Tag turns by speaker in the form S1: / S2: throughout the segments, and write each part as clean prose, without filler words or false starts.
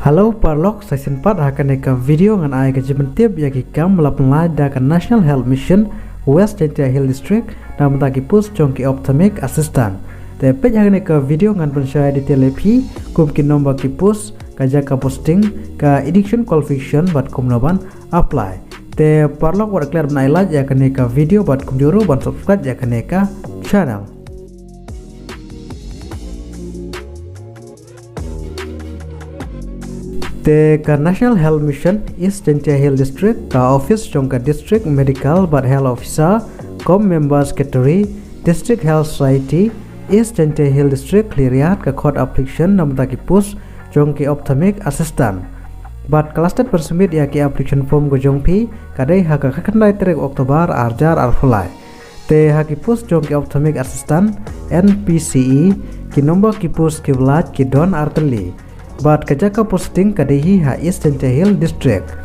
S1: Halo Paralok season 4 akan eka video ngan ai kejimentip ya kikam melapun da kan National Health Mission West Hill District dan mentaki pus jong ki Ophthalmic Assistant. Te pej akan eka video ngan pensyai detail lepi kum ki nombor ki pus kaja ka posting ka education qualification bat kum noban apply. Te Paralok war clear ban ilaj ya akan eka video bat kum juru ban subscribe ya akan eka channel. The National Health Mission East Hill District ka office jong ka district medical but health officer kom members category district health society East Hill District cleariat ka code application nam taki pus jong ki ophthalmic assistant but clustered persumit ya ki application form go jong pi kadai ha ka khandai trek Oktober arjar arfulai te ha ki pus jong ki ophthalmic assistant NPCE ki nombor ki pus ki vlad ki don arteli but kajaka posting kadehi ha East Hill District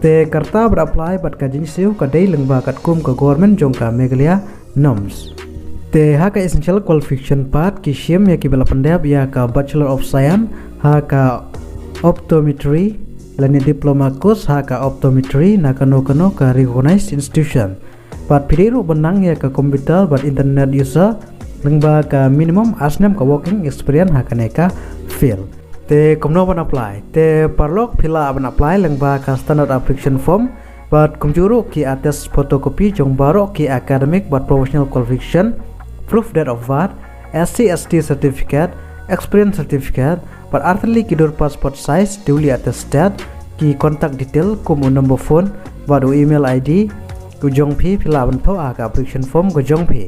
S1: te karta berapply but kajinsiu kadai lengba kat kum ke government jong ka Meghalaya norms te ha ka essential qualification part ki shim ya ki bela pendap ya ka Bachelor of Science ha ka optometry lani diploma course ha ka optometry na kano ka recognized institution but pidiru benang ya ka computer but internet user lengba ka minimum HNM ka working experience ha ka neka field te komno ban apply te Paralok pila ban apply lengba ka standard application form but kumjuru ki atas photocopy jong baro ki academic but professional qualification proof date of birth SC/ST certificate experience certificate but artli ki dur passport size duly attested ki contact detail kum number phone badu email ID ku jong phi pila ban pho ka application form ku jong phi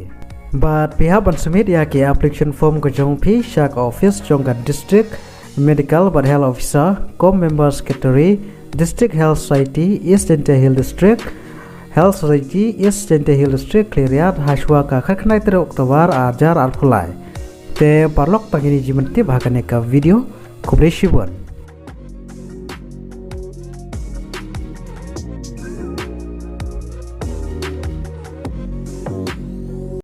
S1: but pihak ban submit ya ki application form ku jong phi shak office jong ka district medical but health officer com members category district health society East Hill District health society East Hill District cleariat haswa ka khanai ter Oktober arjar arfulai te Paralok pangini jimentip hakan eka video Khublei shibun.